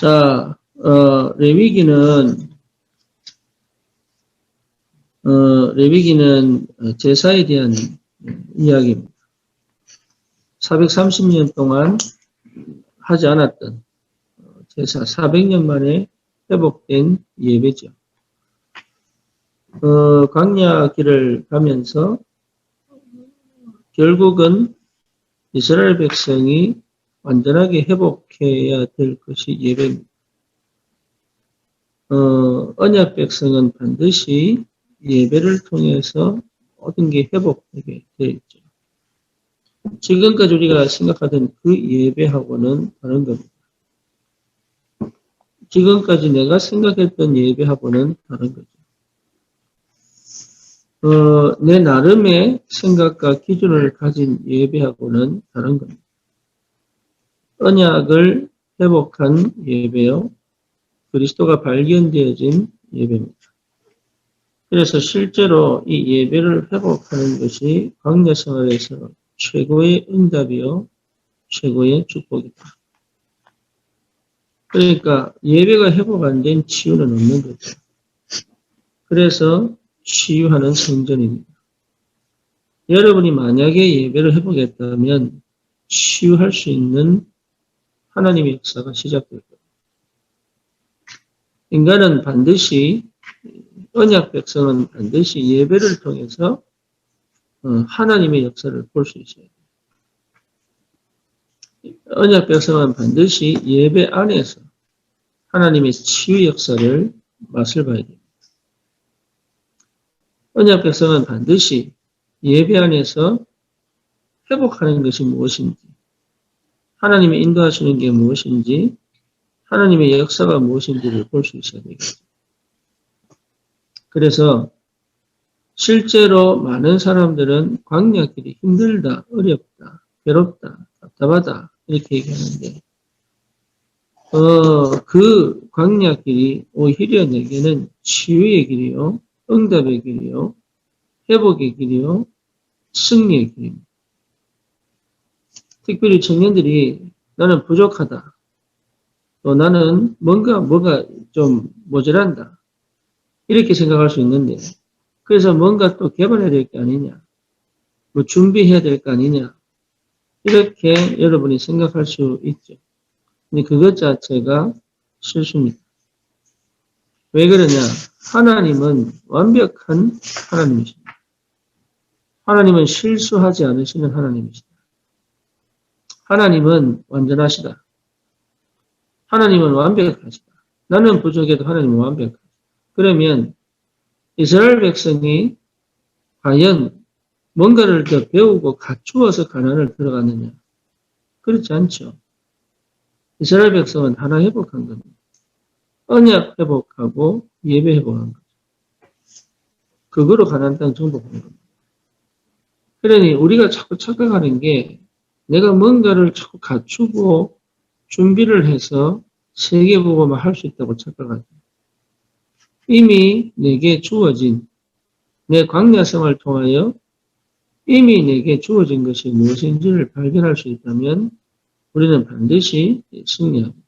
자, 레위기는 제사에 대한 이야기입니다. 430년 동안 하지 않았던 제사 400년 만에 회복된 예배죠. 광야 길을 가면서 결국은 이스라엘 백성이 완전하게 회복해야 될 것이 예배입니다. 언약 백성은 반드시 예배를 통해서 모든 게 회복되게 되어 있죠. 지금까지 우리가 생각하던 그 예배하고는 다른 겁니다. 지금까지 내가 생각했던 예배하고는 다른 거죠. 내 나름의 생각과 기준을 가진 예배하고는 다른 겁니다. 언약을 회복한 예배요. 그리스도가 발견되어진 예배입니다. 그래서 실제로 이 예배를 회복하는 것이 광야 생활에서 최고의 응답이요. 최고의 축복이다. 그러니까 예배가 회복 안 된 치유는 없는 거죠. 그래서 치유하는 성전입니다. 여러분이 만약에 예배를 회복했다면 치유할 수 있는 하나님의 역사가 시작될 겁니다. 인간은 반드시, 언약 백성은 반드시 예배를 통해서 하나님의 역사를 볼 수 있어야 돼요. 언약 백성은 반드시 예배 안에서 하나님의 치유 역사를 맛을 봐야 됩니다. 언약 백성은 반드시 예배 안에서 회복하는 것이 무엇인지, 하나님의 인도하시는 게 무엇인지, 하나님의 역사가 무엇인지를 볼 수 있어야 되겠죠. 그래서 실제로 많은 사람들은 광야길이 힘들다, 어렵다, 괴롭다, 답답하다 이렇게 얘기하는데 그 광야길이 오히려 내게는 치유의 길이요, 응답의 길이요, 회복의 길이요, 승리의 길입니다. 특별히 청년들이 나는 부족하다, 또 나는 뭐가 좀 모자란다 이렇게 생각할 수 있는데, 그래서 뭔가 또 개발해야 될 게 아니냐, 뭐 준비해야 될 거 아니냐 이렇게 여러분이 생각할 수 있죠. 근데 그것 자체가 실수입니다. 왜 그러냐? 하나님은 완벽한 하나님이십니다. 하나님은 실수하지 않으시는 하나님이시다. 하나님은 완전하시다. 하나님은 완벽하시다. 나는 부족해도 하나님은 완벽하시다. 그러면 이스라엘 백성이 과연 뭔가를 더 배우고 갖추어서 가난을 들어갔느냐? 그렇지 않죠. 이스라엘 백성은 하나 회복한 겁니다. 언약 회복하고 예배 회복한 거죠. 그거로 가나안 땅 정복한 겁니다. 그러니 우리가 자꾸 착각하는 게 내가 뭔가를 자꾸 갖추고 준비를 해서 세계복음을 할 수 있다고 착각하죠. 이미 내게 주어진 내 광야 생활을 통하여 이미 내게 주어진 것이 무엇인지를 발견할 수 있다면 우리는 반드시 승리합니다.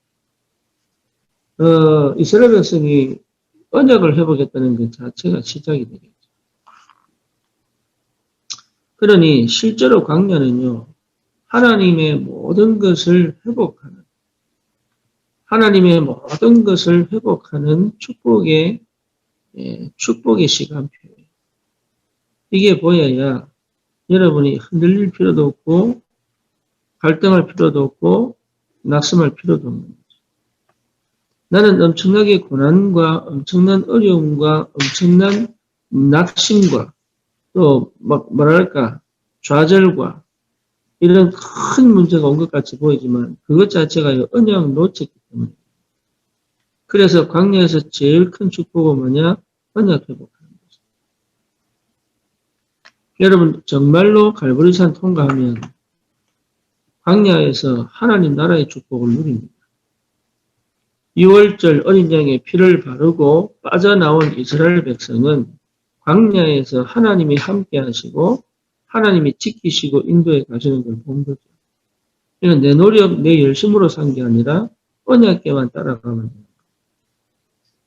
이스라엘 백성이 언약을 회복했다는 것 자체가 시작이 되겠죠. 그러니 실제로 광야는요, 하나님의 모든 것을 회복하는, 하나님의 모든 것을 회복하는 축복의 시간표예요. 이게 보여야 여러분이 흔들릴 필요도 없고, 갈등할 필요도 없고, 낙심할 필요도 없는 거죠. 나는 엄청나게 고난과 엄청난 어려움과 엄청난 낙심과 또 뭐랄까 좌절과 이런 큰 문제가 온 것 같이 보이지만 그것 자체가 언약 놓쳤기 때문에, 그래서 광야에서 제일 큰 축복은 뭐냐? 언약 회복하는 거죠. 여러분 정말로 갈보리산 통과하면 광야에서 하나님 나라의 축복을 누립니다. 6월절 어린 양의 피를 바르고 빠져나온 이스라엘 백성은 광야에서 하나님이 함께 하시고 하나님이 지키시고 인도해 가시는 걸 본 거죠. 이건 내 노력, 내 열심으로 산 게 아니라 언약계만 따라가면 되는 거예요.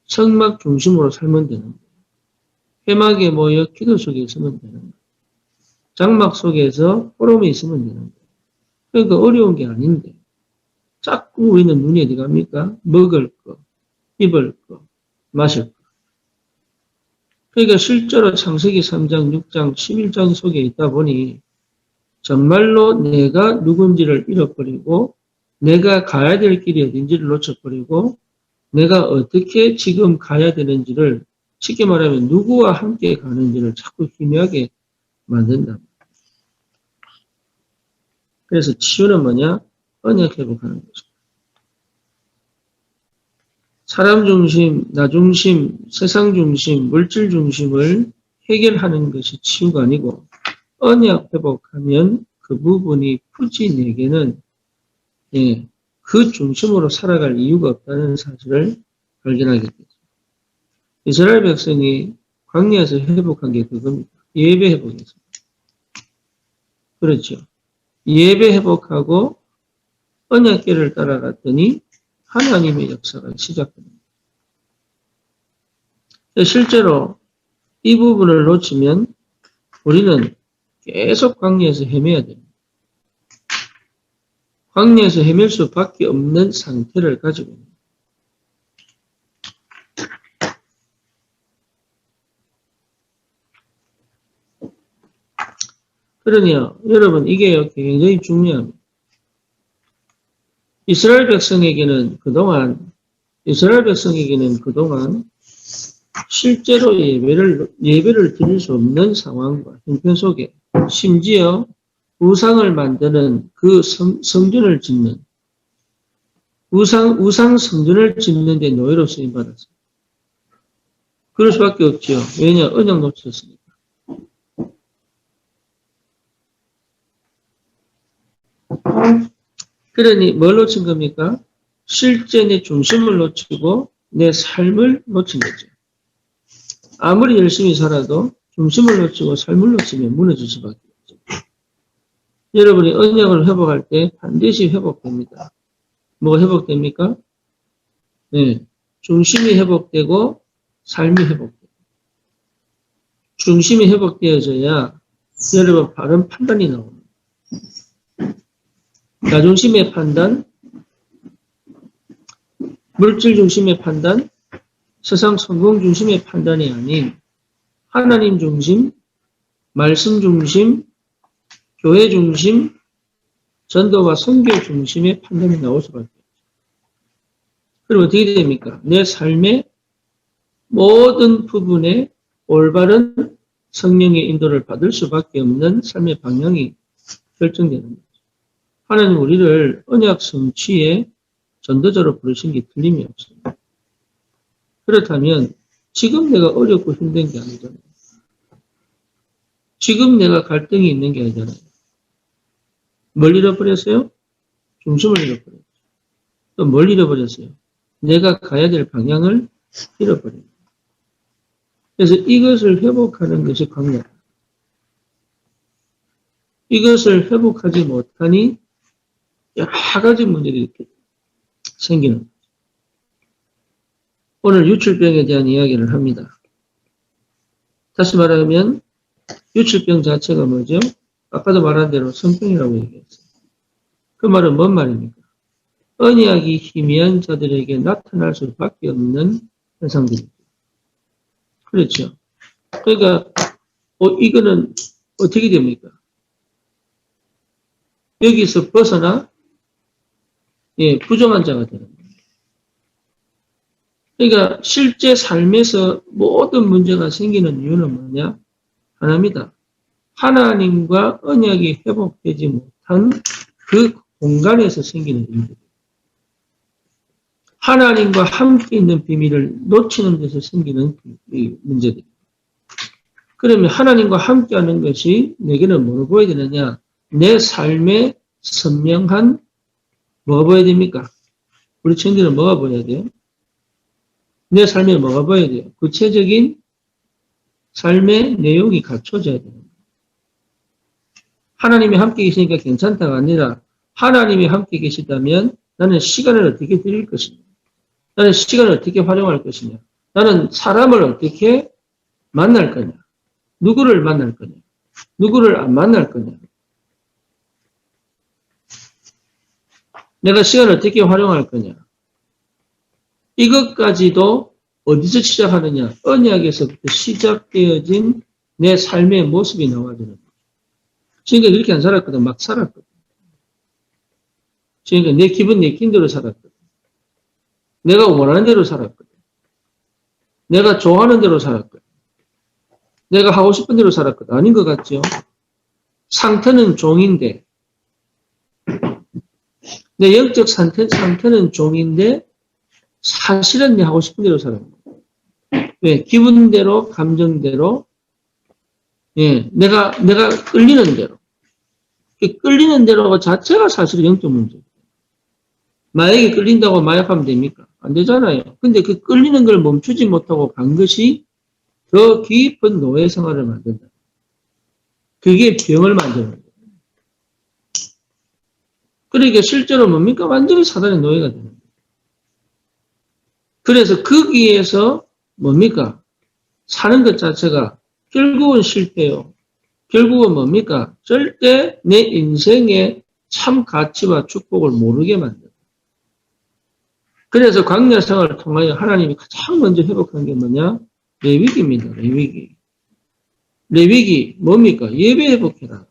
성막 중심으로 살면 되는 거예요. 회막에 모여 기도 속에 있으면 되는 거예요. 장막 속에서 포럼에 있으면 되는 거예요. 그러니까 어려운 게 아닌데 자꾸 우리는 눈이 어디 갑니까? 먹을 거, 입을 거, 마실 거. 그러니까 실제로 창세기 3장, 6장, 11장 속에 있다 보니 정말로 내가 누군지를 잃어버리고 내가 가야 될 길이 어딘지를 놓쳐버리고 내가 어떻게 지금 가야 되는지를 쉽게 말하면 누구와 함께 가는지를 자꾸 희미하게 만든다. 그래서 치유는 뭐냐? 언약 회복하는 거죠. 사람 중심, 나 중심, 세상 중심, 물질 중심을 해결하는 것이 치유가 아니고 언약 회복하면 그 부분이 굳이 내게는 그 중심으로 살아갈 이유가 없다는 사실을 발견하게 되죠. 이스라엘 백성이 광야에서 회복한 게 그겁니다. 예배 회복이었습니다. 그렇죠. 예배 회복하고 언약궤를 따라갔더니 하나님의 역사가 시작됩니다. 실제로 이 부분을 놓치면 우리는 계속 광야에서 헤매야 됩니다. 광야에서 헤맬 수밖에 없는 상태를 가지고 있습니다. 그러니요, 여러분, 이게 굉장히 중요합니다. 이스라엘 백성에게는 그동안 실제로 예배를 드릴 수 없는 상황과 형편 속에 심지어 우상을 만드는 그 성전을 짓는 우상 성전을 짓는 데 노예로 쓰임 받았어요. 그럴 수밖에 없죠. 왜냐? 언약 놓쳤으니까. 그러니 뭘 놓친 겁니까? 실제 내 중심을 놓치고 내 삶을 놓친 거죠. 아무리 열심히 살아도 중심을 놓치고 삶을 놓치면 무너질 수밖에 없죠. 여러분이 언약을 회복할 때 반드시 회복됩니다. 뭐가 회복됩니까? 네, 중심이 회복되고 삶이 회복돼요. 중심이 회복되어져야 여러분 바른 판단이 나옵니다. 나 중심의 판단, 물질 중심의 판단, 세상 성공 중심의 판단이 아닌 하나님 중심, 말씀 중심, 교회 중심, 전도와 선교 중심의 판단이 나올 수밖에 없죠. 그럼 어떻게 됩니까? 내 삶의 모든 부분에 올바른 성령의 인도를 받을 수밖에 없는 삶의 방향이 결정되는 거죠. 하나님 우리를 언약 성취의 전도자로 부르신 게 틀림이 없습니다. 그렇다면 지금 내가 어렵고 힘든 게 아니잖아요. 지금 내가 갈등이 있는 게 아니잖아요. 뭘 잃어버렸어요? 중심을 잃어버렸어요. 또 뭘 잃어버렸어요? 내가 가야 될 방향을 잃어버립니다. 그래서 이것을 회복하는 것이 광야다. 이것을 회복하지 못하니 여러 가지 문제들이 이렇게 생기는 거죠. 오늘 유출병에 대한 이야기를 합니다. 다시 말하면 유출병 자체가 뭐죠? 아까도 말한 대로 성병이라고 얘기했어요. 그 말은 뭔 말입니까? 언약이 희미한 자들에게 나타날 수밖에 없는 현상들이죠. 그렇죠. 그러니까 이거는 어떻게 됩니까? 여기서 벗어나 부정한 자가 되는 거예요. 그러니까 실제 삶에서 모든 문제가 생기는 이유는 뭐냐? 하나입니다. 하나님과 언약이 회복되지 못한 그 공간에서 생기는 일들. 하나님과 함께 있는 비밀을 놓치는 데서 생기는 문제들. 그러면 하나님과 함께 하는 것이 내게는 뭘 보여야 되느냐? 내 삶의 선명한 뭐가 보여야 됩니까? 우리 청년들은 뭐가 보여야 돼요? 내 삶에 뭐가 보여야 돼요? 구체적인 삶의 내용이 갖춰져야 돼요. 하나님이 함께 계시니까 괜찮다가 아니라 하나님이 함께 계시다면 나는 시간을 어떻게 드릴 것이냐. 나는 시간을 어떻게 활용할 것이냐. 나는 사람을 어떻게 만날 거냐. 누구를 만날 거냐. 누구를 안 만날 거냐. 내가 시간을 어떻게 활용할 거냐. 이것까지도 어디서 시작하느냐. 언약에서부터 시작되어진 내 삶의 모습이 나와주는 거예요. 지금까지 그렇게 안 살았거든. 막 살았거든. 지금까지 내 기분 내킨 대로 살았거든. 내가 원하는 대로 살았거든. 내가 좋아하는 대로 살았거든. 내가 하고 싶은 대로 살았거든. 아닌 것 같죠? 상태는 종인데, 내 영적 상태는 종인데, 사실은 내 하고 싶은 대로 살았는 거야. 왜? 기분대로, 감정대로, 예, 내가 끌리는 대로. 끌리는 대로 자체가 사실은 영적 문제예요. 마약에 끌린다고 마약하면 됩니까? 안 되잖아요. 근데 그 끌리는 걸 멈추지 못하고 간 것이 더 깊은 노예 생활을 만든다. 그게 병을 만드는 거예요. 그러니까 실제로 뭡니까? 완전히 사단의 노예가 되는 거예요. 그래서 거기에서 뭡니까? 사는 것 자체가 결국은 실패요. 결국은 뭡니까? 절대 내 인생의 참 가치와 축복을 모르게 만든다. 그래서 광야 생활을 통하여 하나님이 가장 먼저 회복한 게 뭐냐? 레위기입니다. 레위기. 레위기 뭡니까? 예배 회복해라.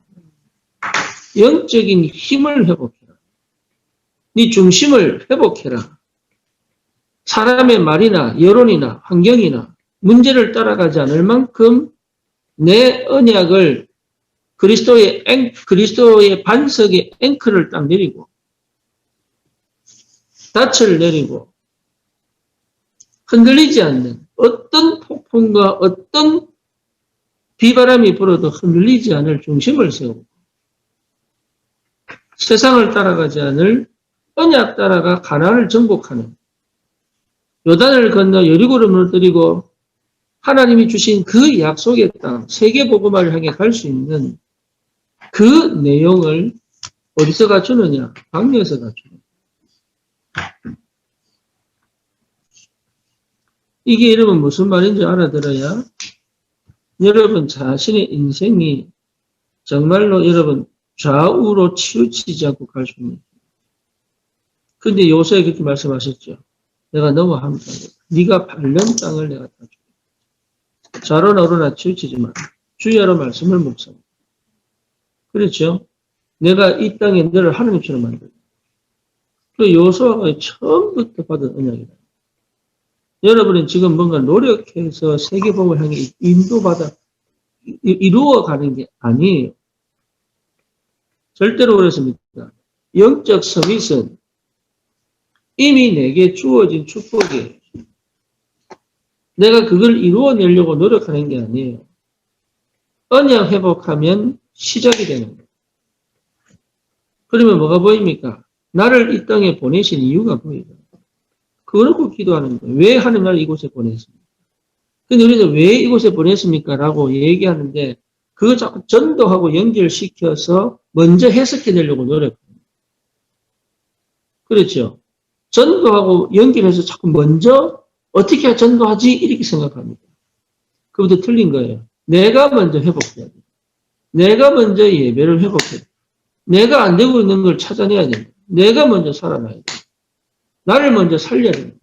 영적인 힘을 회복해라. 네 중심을 회복해라. 사람의 말이나 여론이나 환경이나 문제를 따라가지 않을 만큼 내 언약을 그리스도의 반석의 앵커를 딱 내리고 닻을 내리고 흔들리지 않는 어떤 폭풍과 어떤 비바람이 불어도 흔들리지 않을 중심을 세우고 세상을 따라가지 않을 언약 따라가 가나안을 정복하는 요단을 건너 여리고를 무너뜨리고 하나님이 주신 그 약속의 땅 세계복음화를 향해 갈 수 있는 그 내용을 어디서 갖추느냐? 광야에서 갖추는 이게 여러분 무슨 말인지 알아들어야 여러분 자신의 인생이 정말로 여러분 좌우로 치우치지 않고 갈 수 있는. 근데 요새 그렇게 말씀하셨죠. 내가 너무 합니다. 네가 밟는 땅을 내가 다 줘. 좌로나 우로나 치우치지 마라. 주야로 말씀을 묵상해. 그렇죠? 내가 이 땅에 너를 하나님처럼 만들다. 그 요소가 처음부터 받은 언약이다. 여러분은 지금 뭔가 노력해서 세계복음을 향해 인도받아 이루어가는 게 아니에요. 절대로 그렇습니다. 영적 서밋은 이미 내게 주어진 축복이에요. 내가 그걸 이루어내려고 노력하는 게 아니에요. 언약 회복하면 시작이 되는 거예요. 그러면 뭐가 보입니까? 나를 이 땅에 보내신 이유가 보이죠. 그걸 놓고 기도하는 거예요. 왜 하나님 나를 이곳에 보냈습니까? 근데 우리는 왜 이곳에 보냈습니까? 라고 얘기하는데 그거 자꾸 전도하고 연결시켜서 먼저 해석해내려고 노력합니다. 그렇죠? 전도하고 연결해서 자꾸 먼저 어떻게 전도하지? 이렇게 생각합니다. 그것도 틀린 거예요. 내가 먼저 회복해야 돼. 내가 먼저 예배를 회복해야 돼. 내가 안 되고 있는 걸 찾아내야 된다. 내가 먼저 살아나야 돼. 나를 먼저 살려야 된다.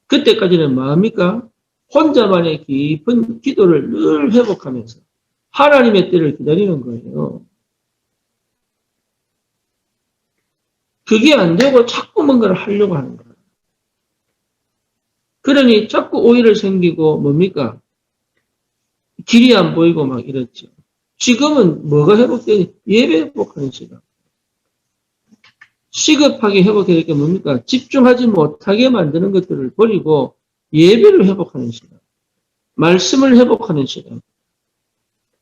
그때까지는 뭐합니까? 혼자만의 깊은 기도를 늘 회복하면서 하나님의 때를 기다리는 거예요. 그게 안 되고 자꾸 뭔가를 하려고 하는 거예요. 그러니 자꾸 오해를 생기고 뭡니까? 길이 안 보이고 막 이렇죠. 지금은 뭐가 회복되니? 예배 회복하는 시간. 시급하게 회복해야 될 게 뭡니까? 집중하지 못하게 만드는 것들을 버리고 예배를 회복하는 시간. 말씀을 회복하는 시간.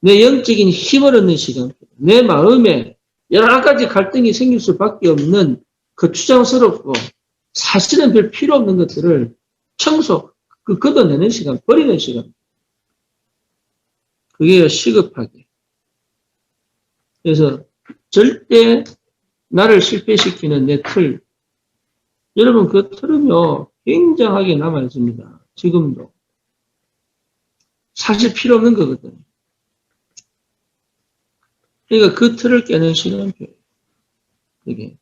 내 영적인 힘을 얻는 시간. 내 마음에 여러 가지 갈등이 생길 수밖에 없는 거추장스럽고 사실은 별 필요 없는 것들을 걷어내는 시간, 버리는 시간. 그게 시급하게. 그래서 절대 나를 실패시키는 내 틀. 여러분, 그 틀은요, 굉장하게 남아있습니다. 지금도. 사실 필요 없는 거거든요. 그러니까 그 틀을 깨는 시간표예요. 그게.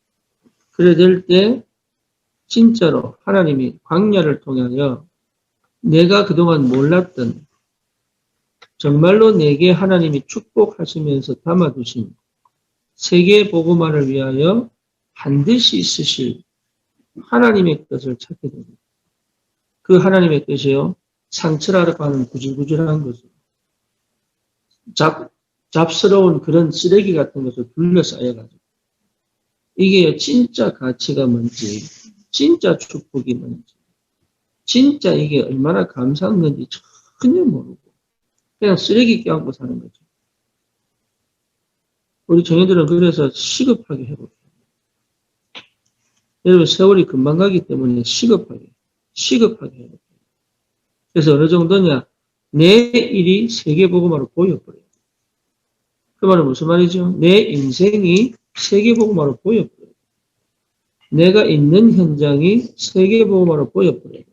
그래 될 때, 진짜로 하나님이 광야를 통하여 내가 그동안 몰랐던 정말로 내게 하나님이 축복하시면서 담아두신 세계 복음화를 위하여 반드시 있으실 하나님의 뜻을 찾게 됩니다. 그 하나님의 뜻이요. 상처라고 하는 구질구질한 것을 잡스러운 그런 쓰레기 같은 것을 둘러싸여가지고 이게 진짜 가치가 뭔지 진짜 축복이 뭔지 진짜 이게 얼마나 감사한 건지 전혀 모르고 그냥 쓰레기 껴안고 사는 거죠. 우리 청년들은 그래서 시급하게 해볼게요. 여러분 세월이 금방 가기 때문에 시급하게 해볼게요. 그래서 어느 정도냐 내 일이 세계복음화로 보여버려요. 그 말은 무슨 말이죠? 내 인생이 세계복음화로 보여버려요. 내가 있는 현장이 세계복음화로 보여버려요.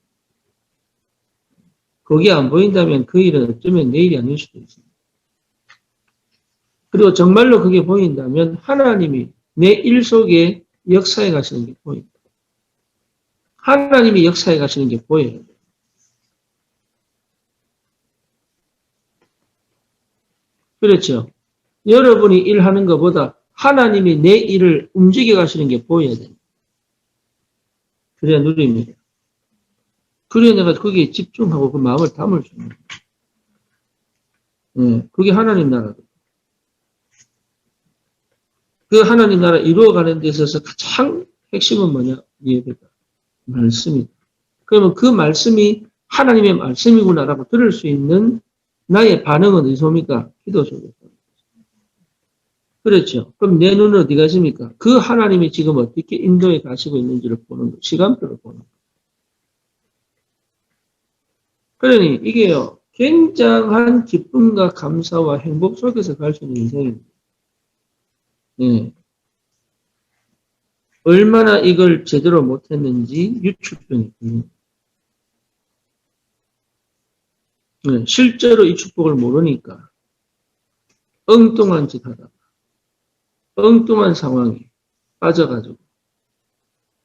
거기 안 보인다면 그 일은 어쩌면 내 일이 아닐 수도 있습니다. 그리고 정말로 그게 보인다면 하나님이 내 일 속에 역사에 가시는 게 보인다. 하나님이 역사에 가시는 게 보여요. 그렇죠. 여러분이 일하는 것보다 하나님이 내 일을 움직여 가시는 게 보여야 됩니다. 그래야 누립니다. 그래야 내가 거기에 집중하고 그 마음을 담을 수 있는 거예요. 그게 하나님 나라거든요. 그 하나님 나라 이루어가는 데 있어서 가장 핵심은 뭐냐? 예배다. 말씀이다. 그러면 그 말씀이 하나님의 말씀이구나라고 들을 수 있는 나의 반응은 어디서입니까? 기도 속에서. 그렇죠. 그럼 내 눈은 어디 가십니까? 그 하나님이 지금 어떻게 인도에 가시고 있는지를 보는 거, 시간표를 보는 거. 그러니 이게요, 굉장한 기쁨과 감사와 행복 속에서 갈 수 있는 인생입니다. 네. 얼마나 이걸 제대로 못했는지 유축병이 듭니다. 네. 실제로 이 축복을 모르니까 엉뚱한 짓 하다가 엉뚱한 상황에 빠져가지고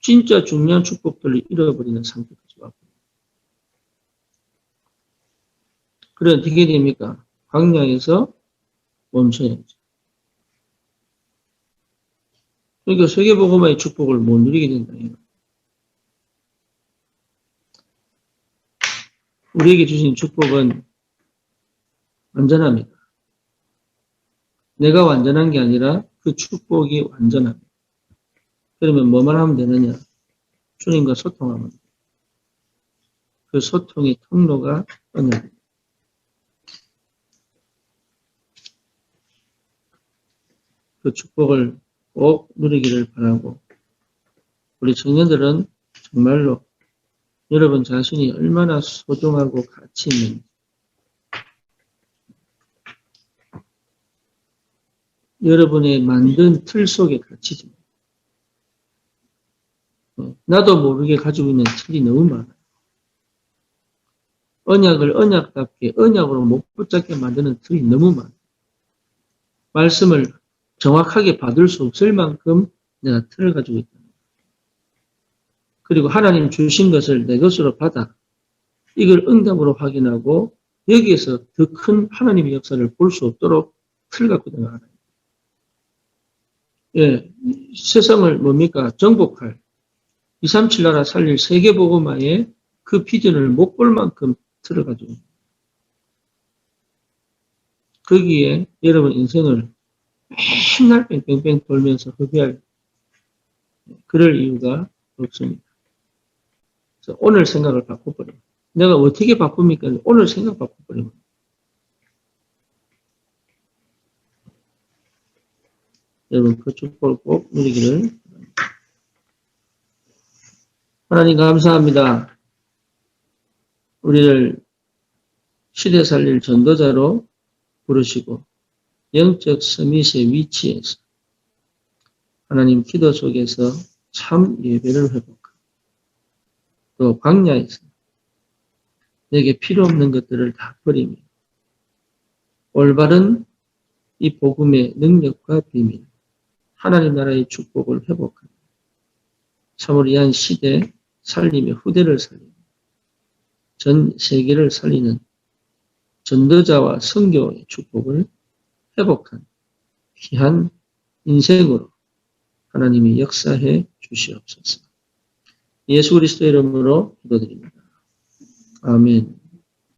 진짜 중요한 축복들을 잃어버리는 상태까지 왔고 그래 어떻게 됩니까? 광야에서 멈춰야죠. 그러니까 세계복음화의 축복을 못 누리게 된다. 우리에게 주신 축복은 완전합니다. 내가 완전한 게 아니라 그 축복이 완전합니다. 그러면 뭐만 하면 되느냐? 주님과 소통하면 돼요. 그 소통의 통로가 언약입니다. 그 축복을 꼭 누리기를 바라고 우리 청년들은 정말로 여러분 자신이 얼마나 소중하고 가치 있는지 여러분의 만든 틀 속에 갇히지 나도 모르게 가지고 있는 틀이 너무 많아요. 언약을 언약답게 언약으로 못 붙잡게 만드는 틀이 너무 많아요. 말씀을 정확하게 받을 수 없을 만큼 내가 틀을 가지고 있다. 그리고 하나님 주신 것을 내 것으로 받아 이걸 응답으로 확인하고 여기에서 더 큰 하나님의 역사를 볼 수 없도록 틀 갖고 내가 예, 세상을 뭡니까? 정복할 237 나라 살릴 세계복음화에 그 비전을 못 볼 만큼 틀을 가지고 거기에 여러분 인생을 맨날 뺑뺑뺑 돌면서 허비할 그럴 이유가 없습니다. 그래서 오늘 생각을 바꿔버려요. 내가 어떻게 바꿉니까? 오늘 생각 바꿔버려요. 여러분 그 축복을 꼭 누리기를 바랍니다. 하나님 감사합니다. 우리를 시대 살릴 전도자로 부르시고 영적 서밋의 위치에서 하나님 기도 속에서 참 예배를 회복하고 또 광야에서 내게 필요 없는 것들을 다 버리며 올바른 이 복음의 능력과 비밀, 하나님 나라의 축복을 회복하며 참으로 이한 시대 살리며 후대를 살리며 전 세계를 살리는 전도자와 선교의 축복을 회복한 귀한 인생으로 하나님이 역사해 주시옵소서. 예수 그리스도의 이름으로 기도드립니다. 아멘.